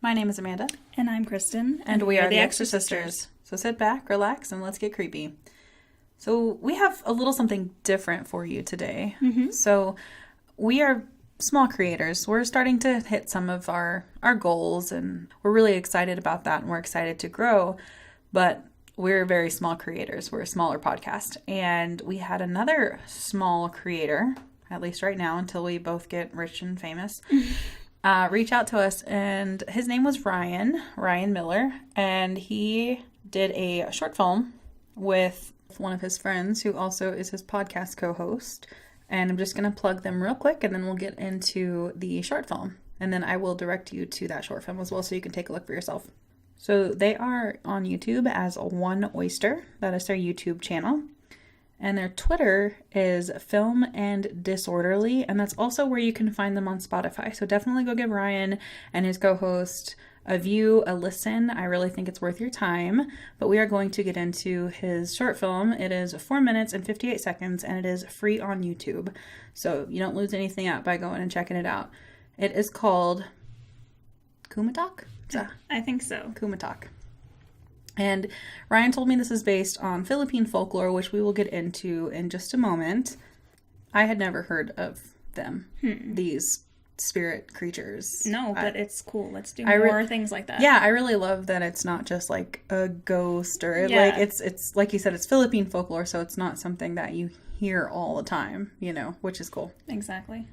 My name is Amanda. And I'm Kristin. And we are the Exorcisters. So sit back, relax, and let's get creepy. So we have a little something different for you today. So we are small creators. We're starting to hit some of our goals, and we're really excited about that, and we're excited to grow. But we're very small creators. We're a smaller podcast. And we had another small creator, at least right now, until we both get rich and famous, reach out to us, and his name was Ryan Miller, and he did a short film with one of his friends who also is his podcast co-host, and I'm just going to plug them real quick, and then we'll get into the short film, and then I will direct you to that short film as well so you can take a look for yourself. So they are on YouTube as One Oyster. That is their YouTube channel. And their Twitter is Film and Disorderly, and that's also where you can find them on Spotify. So definitely go give Ryan and his co-host a view, a listen. I really think it's worth your time. But we are going to get into his short film. It is 4 minutes and 58 seconds, and it is free on YouTube. So you don't lose anything out by going and checking it out. It is called Kumatok? I think so. Kumatok. And Ryan told me this is based on Philippine folklore, which we will get into in just a moment. I had never heard of them, these spirit creatures. No, but it's cool. Let's do more things like that. Yeah, I really love that it's not just like a ghost or like it's like you said, it's Philippine folklore, so it's not something that you hear all the time, which is cool. Exactly.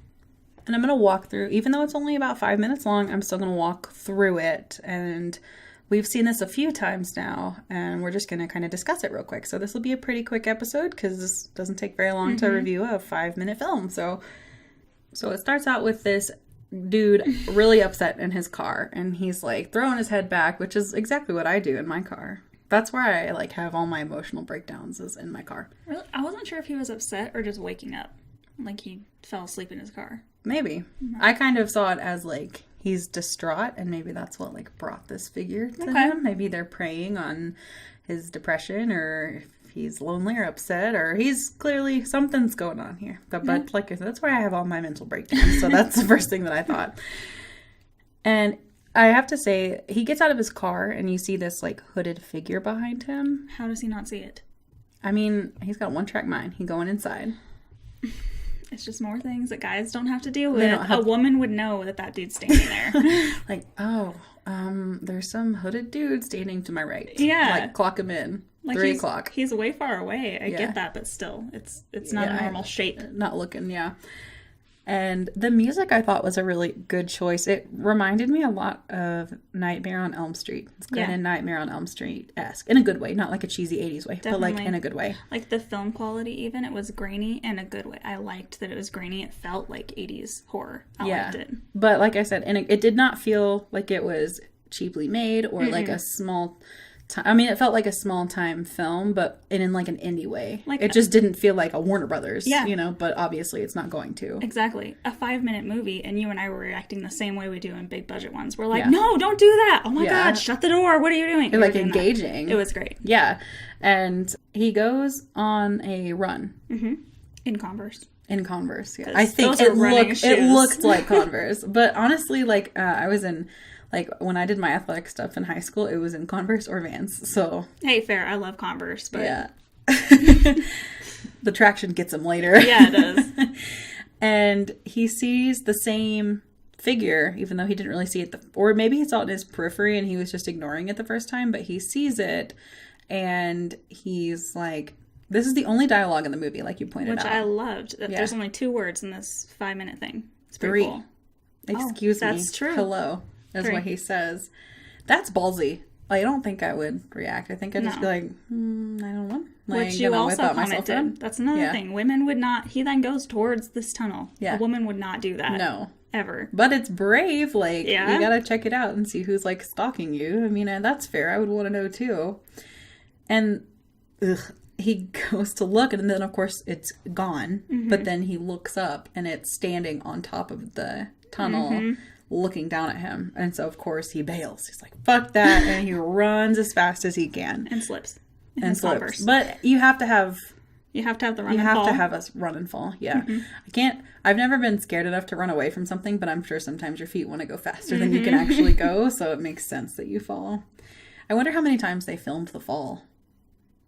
And I'm going to walk through, even though it's only about 5 minutes long, I'm still going to walk through it, and we've seen this a few times now, and we're just going to kind of discuss it real quick. So this will be a pretty quick episode because this doesn't take very long to review a 5-minute film. So it starts out with this dude really upset in his car, and he's like throwing his head back, which is exactly what I do in my car. That's where I like have all my emotional breakdowns, is in my car. Really? I wasn't sure if he was upset or just waking up. Like he fell asleep in his car. Maybe. I kind of saw it as like he's distraught, and maybe that's what like brought this figure to him. Maybe they're preying on his depression, or if he's lonely or upset, or he's clearly something's going on here. But like I said, that's where I have all my mental breakdowns. So that's the first thing that I thought. And I have to say, he gets out of his car, and you see this like hooded figure behind him. How does he not see it? I mean, he's got one-track mind. He's going inside. It's just more things that guys don't have to deal with. A woman would know that dude's standing there. Like, there's some hooded dude standing to my right. Yeah. Like, clock him in. Like 3 o'clock. He's way far away. I get that, but still, it's not a normal shape. Not looking, yeah. And the music I thought was a really good choice. It reminded me a lot of Nightmare on Elm Street. It's kind of Nightmare on Elm Street-esque. In a good way. Not like a cheesy 80s way, but like in a good way. Like the film quality even, it was grainy in a good way. I liked that it was grainy. It felt like 80s horror. I liked it. But like I said, and it did not feel like it was cheaply made or like a small... I mean, it felt like a small-time film, but in like an indie way. Like it just didn't feel like a Warner Brothers, but obviously it's not going to. Exactly. A 5-minute movie, and you and I were reacting the same way we do in big-budget ones. We're like, no, don't do that! Oh my god, shut the door! What are you doing? You're like engaging. It was great. Yeah. And he goes on a run. In Converse. In Converse, yeah. I think it looked like Converse. But honestly, like, I was in... Like, when I did my athletic stuff in high school, it was in Converse or Vans, so... Hey, fair. I love Converse, but... Yeah. The traction gets him later. Yeah, it does. And he sees the same figure, even though he didn't really see it... Or maybe he saw it in his periphery and he was just ignoring it the first time, but he sees it, and he's like... This is the only dialogue in the movie, like you pointed out. Which I loved. There's only 2 words in this 5-minute thing. It's pretty cool. Excuse me. That's true. Hello. Is what he says. That's ballsy. I don't think I would react. I think I'd just be like, I don't know. Like, which you also commented. That's another thing. Women would not... He then goes towards this tunnel. Yeah. A woman would not do that. No. Ever. But it's brave. Like, you gotta check it out and see who's, like, stalking you. I mean, that's fair. I would want to know, too. And, he goes to look, and then, of course, it's gone. But then he looks up, and it's standing on top of the tunnel, looking down at him. And so, of course, he bails. He's like, fuck that. And he runs as fast as he can. And slips. And slips. But you have to have You have to have the run You and have fall. to have us run and fall. Yeah. I've never been scared enough to run away from something, but I'm sure sometimes your feet want to go faster than you can actually go. So it makes sense that you fall. I wonder how many times they filmed the fall.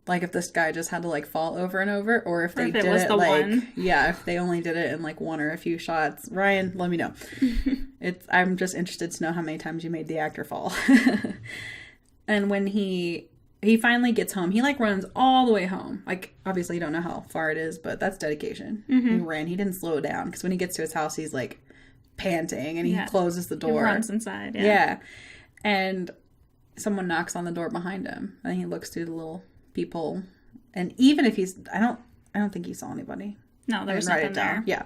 Like if this guy just had to like fall over and over, or if they did it like, if they only did it in like one or a few shots. Ryan, let me know. I'm just interested to know how many times you made the actor fall. And when he finally gets home, he like runs all the way home. Like obviously you don't know how far it is, but that's dedication. He ran. He didn't slow down because when he gets to his house, he's like panting and he closes the door. He runs inside. Yeah. And someone knocks on the door behind him, and he looks through the little peephole. And even if I don't think he saw anybody. No, there was nothing there. Yeah.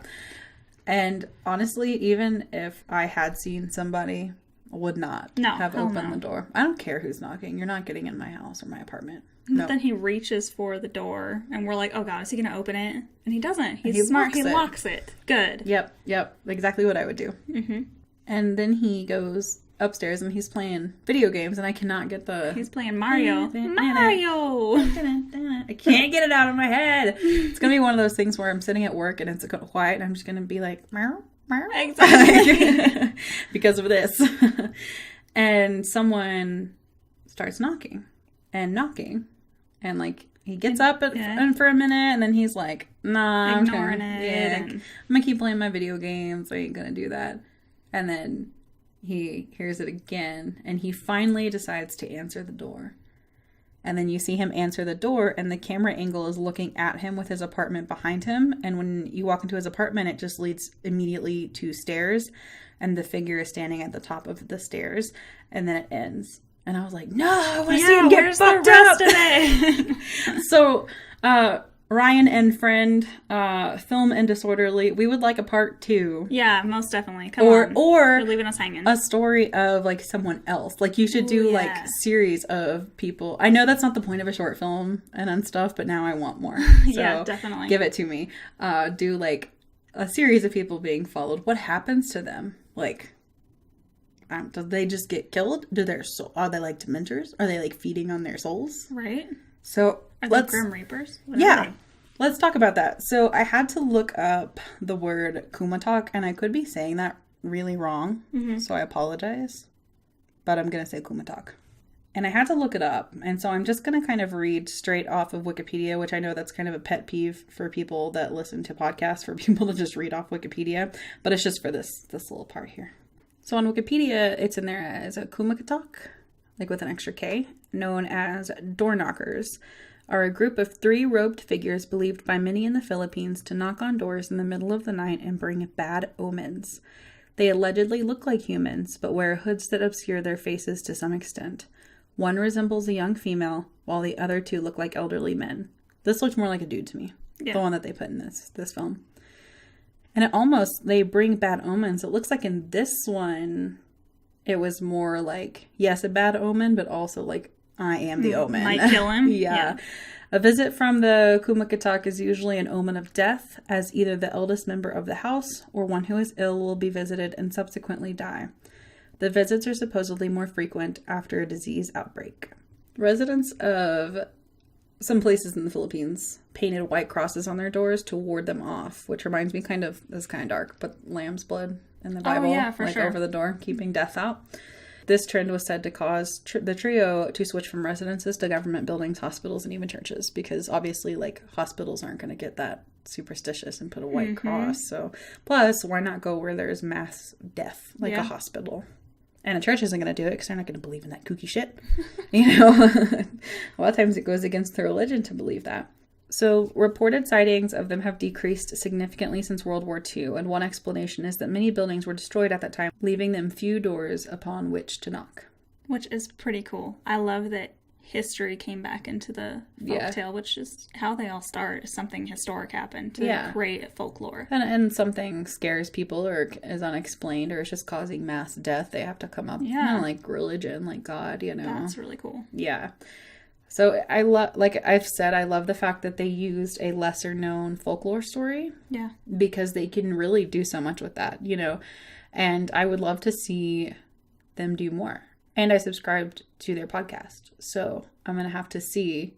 And honestly, even if I had seen somebody, would not have opened the door. I don't care who's knocking. You're not getting in my house or my apartment. But then he reaches for the door, and we're like, oh God, is he going to open it? And he doesn't. He's smart. He locks it. Good. Yep. Exactly what I would do. And then he goes upstairs, and he's playing video games, and I cannot get He's playing Mario. Mario! I can't get it out of my head. It's going to be one of those things where I'm sitting at work, and it's quiet, and I'm just going to be like, meow. Exactly. Because of this. And someone starts knocking. And like he gets up and for a minute, and then he's like, nah, ignoring I'm gonna keep playing my video games. I ain't gonna do that. And then he hears it again, and he finally decides to answer the door. And then you see him answer the door, and the camera angle is looking at him with his apartment behind him. And when you walk into his apartment, it just leads immediately to stairs. And the figure is standing at the top of the stairs. And then it ends. And I was like, no, I want to see him get fucked up. So, Ryan and friend, Film and Disorderly, we would like a part 2. Yeah, most definitely. Come on. Or you're leaving us hanging. A story of like someone else. Like you should do like series of people. I know that's not the point of a short film and stuff, but now I want more. So yeah, definitely. Give it to me. Do like a series of people being followed. What happens to them? Like, do they just get killed? Are they like dementors? Are they like feeding on their souls? Right. So are they Grim Reapers? Let's talk about that. So I had to look up the word Kumatok, and I could be saying that really wrong. So I apologize, but I'm going to say Kumatok. And I had to look it up. And so I'm just going to kind of read straight off of Wikipedia, which I know that's kind of a pet peeve for people that listen to podcasts, for people to just read off Wikipedia. But it's just for this little part here. So on Wikipedia, it's in there as a Kumatok, like with an extra K, known as door knockers, are a group of 3 robed figures believed by many in the Philippines to knock on doors in the middle of the night and bring bad omens. They allegedly look like humans, but wear hoods that obscure their faces to some extent. One resembles a young female, while the other 2 look like elderly men. This looks more like a dude to me, the one that they put in this film. And they bring bad omens. It looks like in this one, it was more like, yes, a bad omen, but also like, I am the omen. Might kill him. Yeah. A visit from the Kumakatak is usually an omen of death, as either the eldest member of the house or one who is ill will be visited and subsequently die. The visits are supposedly more frequent after a disease outbreak. Residents of some places in the Philippines painted white crosses on their doors to ward them off, which reminds me this is kind of dark, but lamb's blood in the Bible, over the door, keeping death out. This trend was said to cause the trio to switch from residences to government buildings, hospitals, and even churches, because obviously, like, hospitals aren't going to get that superstitious and put a white cross. So, plus, why not go where there's mass death, like a hospital? And a church isn't going to do it because they're not going to believe in that kooky shit. You know, a lot of times it goes against their religion to believe that. So reported sightings of them have decreased significantly since World War II, and one explanation is that many buildings were destroyed at that time, leaving them few doors upon which to knock. Which is pretty cool. I love that history came back into the folktale, which is how they all start. Something historic happened to create folklore. And something scares people or is unexplained or is just causing mass death. They have to come up kind of like religion, like God, you know. That's really cool. Yeah. So I love, like I've said, I love the fact that they used a lesser known folklore story. Yeah. Because they can really do so much with that, you know. And I would love to see them do more. And I subscribed to their podcast. So I'm going to have to see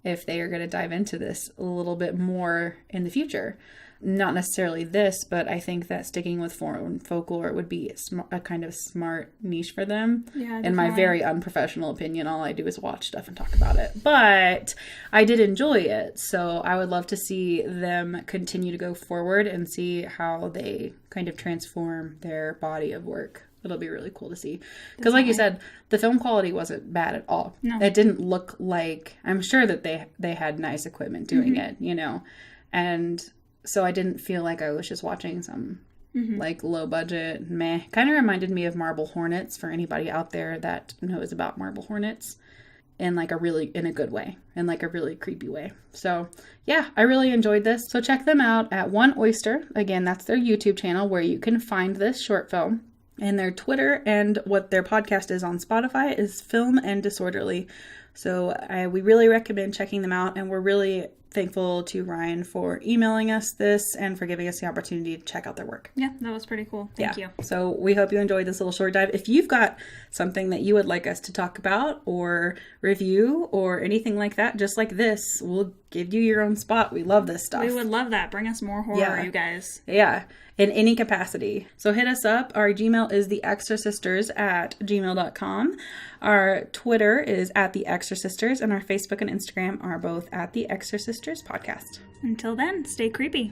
if they are going to dive into this a little bit more in the future. Not necessarily this, but I think that sticking with foreign folklore would be a kind of smart niche for them. Yeah, in my very unprofessional opinion, all I do is watch stuff and talk about it. But I did enjoy it, so I would love to see them continue to go forward and see how they kind of transform their body of work. It'll be really cool to see. Because like you said, the film quality wasn't bad at all. No. It didn't look like... I'm sure that they had nice equipment doing it, you know. And so I didn't feel like I was just watching some, like, low budget, meh. Kind of reminded me of Marble Hornets, for anybody out there that knows about Marble Hornets. In a good way. In like a really creepy way. So, yeah, I really enjoyed this. So check them out at One Oyster. Again, that's their YouTube channel where you can find this short film. And their Twitter and what their podcast is on Spotify is Film and Disorderly. So we really recommend checking them out. And we're really thankful to Ryan for emailing us this and for giving us the opportunity to check out their work. Yeah, that was pretty cool. Thank you. So we hope you enjoyed this little short dive. If you've got something that you would like us to talk about or review or anything like that, just like this, we'll give you your own spot. We love this stuff. We would love that. Bring us more horror, you guys. Yeah, in any capacity. So hit us up. Our Gmail is theexorcisters@gmail.com. Our Twitter is @theexorcisters, and our Facebook and Instagram are both @theexorcisters podcast. Until then, stay creepy.